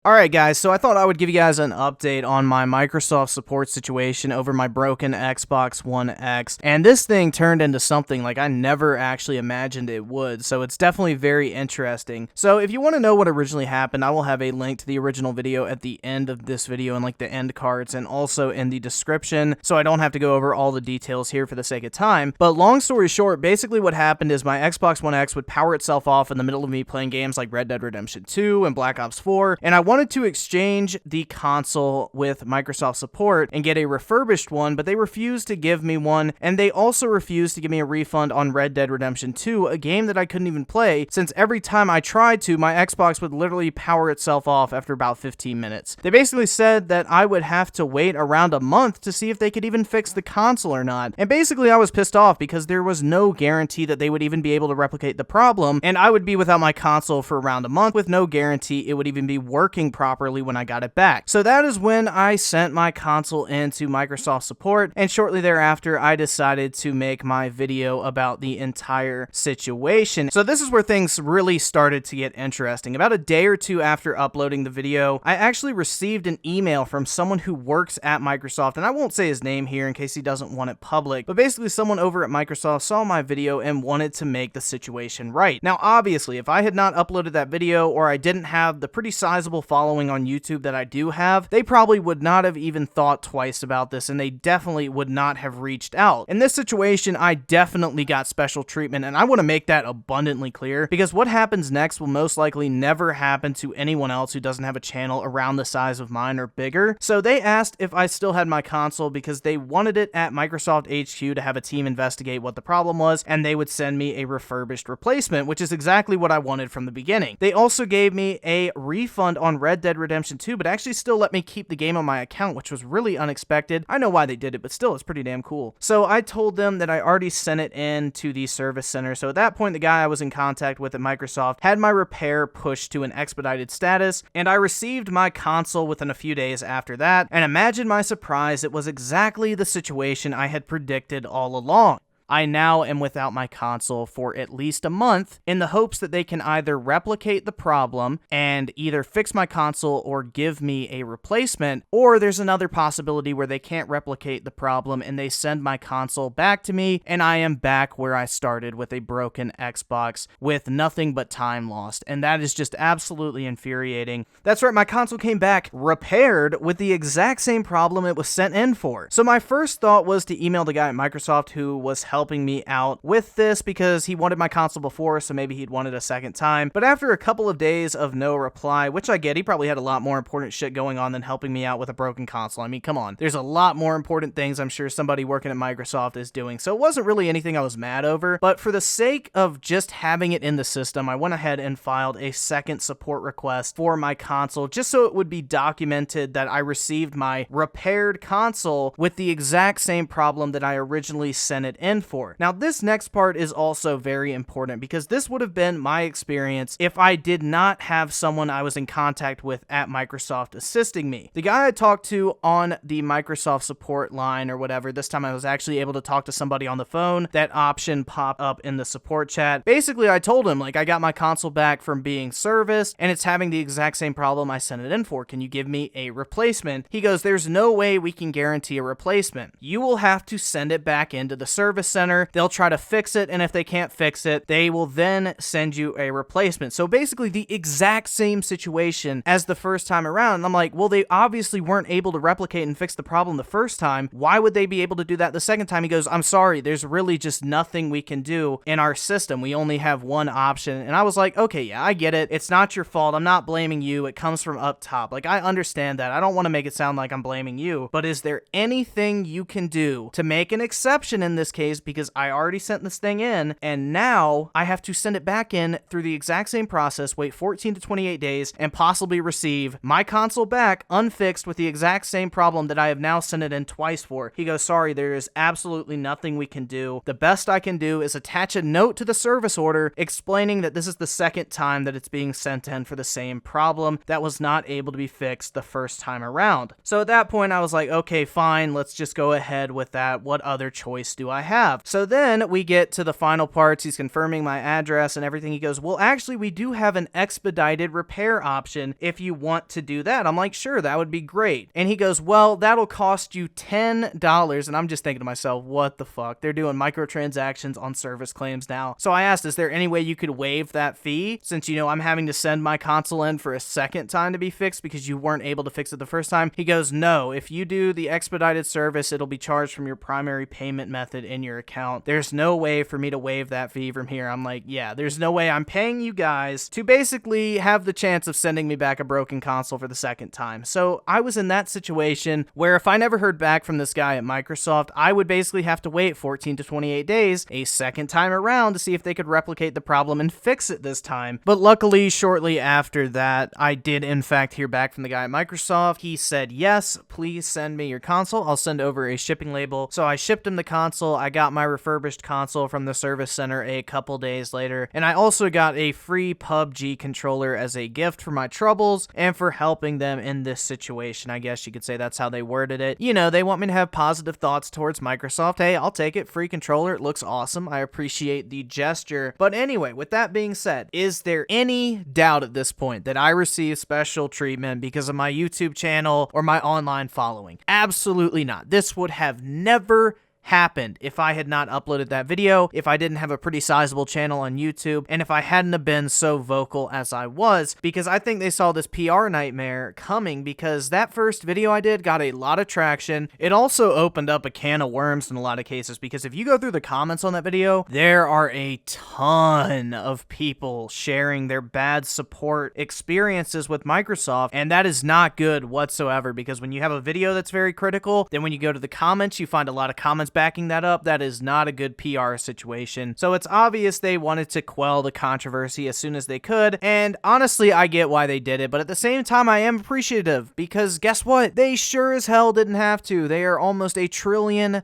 Alright guys, so I thought I would give you guys an update on my Microsoft support situation over my broken Xbox One X, and this thing turned into something like I never actually imagined it would, so it's definitely very interesting. So if you want to know what originally happened, I will have a link to the original video at the end of this video and like the end cards and also in the description, so I don't have to go over all the details here for the sake of time. But long story short, basically what happened is my Xbox One X would power itself off in the middle of me playing games like Red Dead Redemption 2 and Black Ops 4, and I wanted to exchange the console with Microsoft support and get a refurbished one, but they refused to give me one, and they also refused to give me a refund on Red Dead Redemption 2, a game that I couldn't even play, since every time I tried to, my Xbox would literally power itself off after about 15 minutes. They basically said that I would have to wait around a month to see if they could even fix the console or not, and basically I was pissed off because there was no guarantee that they would even be able to replicate the problem, and I would be without my console for around a month with no guarantee it would even be working properly when I got it back. So that is when I sent my console into Microsoft support, and shortly thereafter I decided to make my video about the entire situation. So this is where things really started to get interesting. About a day or two after uploading the video, I actually received an email from someone who works at Microsoft, and I won't say his name here in case he doesn't want it public, but basically someone over at Microsoft saw my video and wanted to make the situation right. Now obviously, if I had not uploaded that video, or I didn't have the pretty sizable following on YouTube that I do have, they probably would not have even thought twice about this, and they definitely would not have reached out. In this situation, I definitely got special treatment, and I want to make that abundantly clear, because what happens next will most likely never happen to anyone else who doesn't have a channel around the size of mine or bigger. So they asked if I still had my console because they wanted it at Microsoft HQ to have a team investigate what the problem was, and they would send me a refurbished replacement, which is exactly what I wanted from the beginning. They also gave me a refund on Red Dead Redemption 2, but actually still let me keep the game on my account, which was really unexpected. I know why they did it, but still, it's pretty damn cool. So I told them that I already sent it in to the service center. So at that point, the guy I was in contact with at Microsoft had my repair pushed to an expedited status, and I received my console within a few days after that. And imagine my surprise, it was exactly the situation I had predicted all along. I now am without my console for at least a month in the hopes that they can either replicate the problem and either fix my console or give me a replacement, or there's another possibility where they can't replicate the problem and they send my console back to me and I am back where I started with a broken Xbox with nothing but time lost, and that is just absolutely infuriating. That's right, my console came back repaired with the exact same problem it was sent in for. So my first thought was to email the guy at Microsoft who was helping me out with this because he wanted my console before, so maybe he'd want it a second time. But after a couple of days of no reply, which I get, he probably had a lot more important shit going on than helping me out with a broken console. I mean, come on. There's a lot more important things I'm sure somebody working at Microsoft is doing, so it wasn't really anything I was mad over. But for the sake of just having it in the system, I went ahead and filed a second support request for my console, just so it would be documented that I received my repaired console with the exact same problem that I originally sent it in for. Now, this next part is also very important because this would have been my experience if I did not have someone I was in contact with at Microsoft assisting me. The guy I talked to on the Microsoft support line or whatever, this time I was actually able to talk to somebody on the phone. That option popped up in the support chat. Basically, I told him, like, I got my console back from being serviced and it's having the exact same problem I sent it in for. Can you give me a replacement? He goes, there's no way we can guarantee a replacement. You will have to send it back into the service center. They'll try to fix it, and if they can't fix it, they will then send you a replacement. So basically the exact same situation as the first time around. And I'm like, well, they obviously weren't able to replicate and fix the problem the first time. Why would they be able to do that the second time? He goes, I'm sorry, there's really just nothing we can do in our system. We only have one option. And I was like, okay, yeah, I get it. It's not your fault. I'm not blaming you. It comes from up top. Like, I understand that. I don't want to make it sound like I'm blaming you, but is there anything you can do to make an exception in this case? Because I already sent this thing in, and now I have to send it back in through the exact same process, wait 14 to 28 days, and possibly receive my console back unfixed with the exact same problem that I have now sent it in twice for. He goes, sorry, there is absolutely nothing we can do. The best I can do is attach a note to the service order explaining that this is the second time that it's being sent in for the same problem that was not able to be fixed the first time around. So at that point, I was like, okay, fine, let's just go ahead with that. What other choice do I have? have. So then we get to the final parts. He's confirming my address and everything. He goes, well, actually, we do have an expedited repair option if you want to do that. I'm like, sure, that would be great. And he goes, well, that'll cost you $10. And I'm just thinking to myself, what the fuck? They're doing microtransactions on service claims now. So I asked, is there any way you could waive that fee since, you know, I'm having to send my console in for a second time to be fixed because you weren't able to fix it the first time? He goes, no, if you do the expedited service, it'll be charged from your primary payment method in your account. There's no way for me to waive that fee from here. I'm like, yeah, there's no way I'm paying you guys to basically have the chance of sending me back a broken console for the second time. So I was in that situation where if I never heard back from this guy at Microsoft, I would basically have to wait 14 to 28 days a second time around to see if they could replicate the problem and fix it this time. But luckily, shortly after that, I did in fact hear back from the guy at Microsoft. He said, yes, please send me your console. I'll send over a shipping label. So I shipped him the console. I got my refurbished console from the service center a couple days later. And I also got a free PUBG controller as a gift for my troubles and for helping them in this situation. I guess you could say that's how they worded it. You know, they want me to have positive thoughts towards Microsoft. Hey, I'll take it. Free controller. It looks awesome. I appreciate the gesture. But anyway, with that being said, is there any doubt at this point that I receive special treatment because of my YouTube channel or my online following? Absolutely not. This would have never happened if I had not uploaded that video, if I didn't have a pretty sizable channel on YouTube, and if I hadn't have been so vocal as I was, because I think they saw this PR nightmare coming because that first video I did got a lot of traction. It also opened up a can of worms in a lot of cases because if you go through the comments on that video, there are a ton of people sharing their bad support experiences with Microsoft, and that is not good whatsoever because when you have a video that's very critical, then when you go to the comments, you find a lot of comments backing that up. That is not a good PR situation. So it's obvious they wanted to quell the controversy as soon as they could, and honestly, I get why they did it, but at the same time, I am appreciative because guess what? They sure as hell didn't have to. They are almost $1 trillion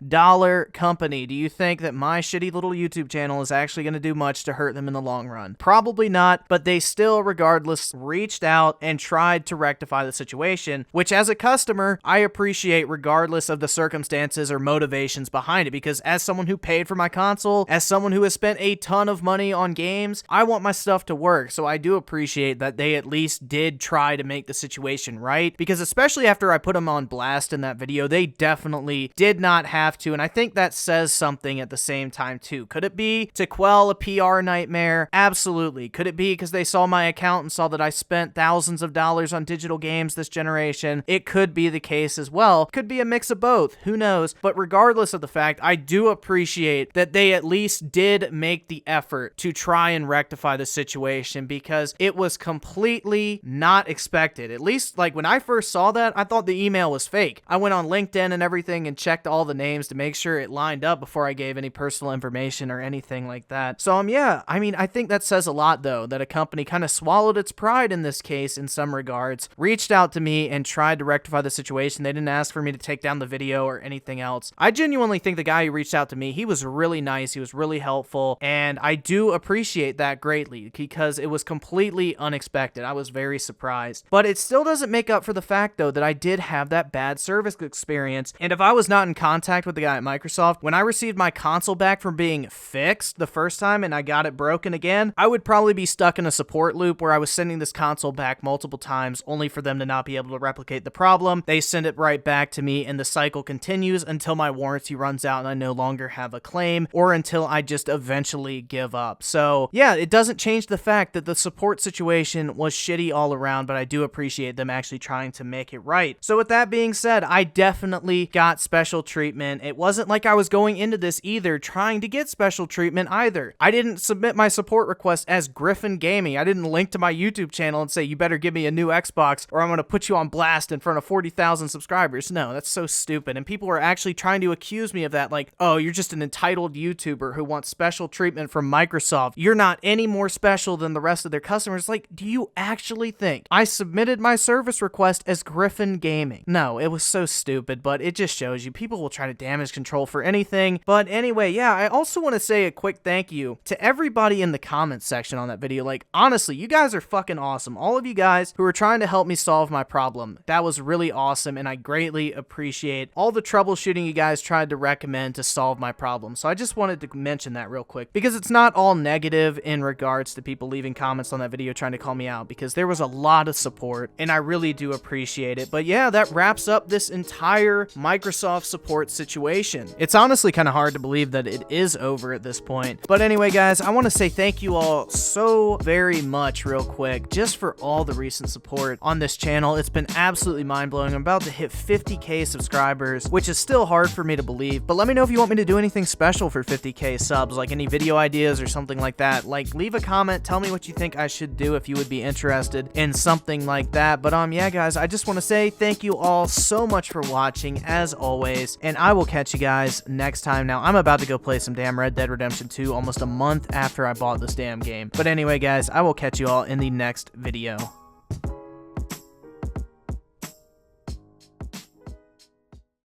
company. Do you think that my shitty little YouTube channel is actually going to do much to hurt them in the long run? Probably not, but they still, regardless, reached out and tried to rectify the situation, which as a customer, I appreciate regardless of the circumstances or motivations behind it, because as someone who paid for my console, as someone who has spent a ton of money on games, I want my stuff to work. So I do appreciate that they at least did try to make the situation right, because especially after I put them on blast in that video, they definitely did not have to, and I think that says something at the same time too. Could it be to quell a PR nightmare? Absolutely. Could it be because they saw my account and saw that I spent thousands of dollars on digital games this generation? It could be the case as well. Could be a mix of both. Who knows? But regardless of the fact, I do appreciate that they at least did make the effort to try and rectify the situation because it was completely not expected. At least, like, when I first saw that, I thought the email was fake. I went on LinkedIn and everything and checked all the names to make sure it lined up before I gave any personal information or anything like that. So, yeah, I mean, I think that says a lot, though, that a company kind of swallowed its pride in this case in some regards, reached out to me and tried to rectify the situation. They didn't ask for me to take down the video or anything else. I genuinely think the guy who reached out to me, he was really nice, he was really helpful, and I do appreciate that greatly because it was completely unexpected. I was very surprised. But it still doesn't make up for the fact, though, that I did have that bad service experience, and if I was not in contact with the guy at Microsoft, when I received my console back from being fixed the first time and I got it broken again, I would probably be stuck in a support loop where I was sending this console back multiple times only for them to not be able to replicate the problem. They send it right back to me and the cycle continues until my warranty runs out and I no longer have a claim, or until I just eventually give up. So yeah, it doesn't change the fact that the support situation was shitty all around, but I do appreciate them actually trying to make it right. So with that being said, I definitely got special treatment. It wasn't like I was going into this either trying to get special treatment either. I didn't submit my support request as Griffin Gaming. I didn't link to my YouTube channel and say, you better give me a new Xbox or I'm going to put you on blast in front of 40,000 subscribers. No, that's so stupid. And people were actually trying to accuse me of that, like, oh, you're just an entitled YouTuber who wants special treatment from Microsoft. You're not any more special than the rest of their customers. Like, do you actually think I submitted my service request as Griffin Gaming? No, it was so stupid, but it just shows you people will try to damage control for anything. But anyway, yeah, I also want to say a quick thank you to everybody in the comments section on that video. Like, honestly, you guys are fucking awesome. All of you guys who are trying to help me solve my problem. That was really awesome, and I greatly appreciate all the troubleshooting you guys tried to recommend to solve my problem. So I just wanted to mention that real quick, because it's not all negative in regards to people leaving comments on that video trying to call me out, because there was a lot of support and I really do appreciate it. But yeah, that wraps up this entire Microsoft support situation. It's honestly kind of hard to believe that it is over at this point. But anyway, guys, I want to say thank you all so very much real quick just for all the recent support on this channel. It's been absolutely mind-blowing. I'm about to hit 50k subscribers, which is still hard for me to believe, but let me know if you want me to do anything special for 50k subs, like any video ideas or something like that. Like, leave a comment, tell me what you think I should do if you would be interested in something like that. But yeah, guys, I just want to say thank you all so much for watching as always, and I will catch you guys next time. Now, I'm about to go play some damn Red Dead Redemption 2 almost a month after I bought this damn game. But anyway, guys, I will catch you all in the next video.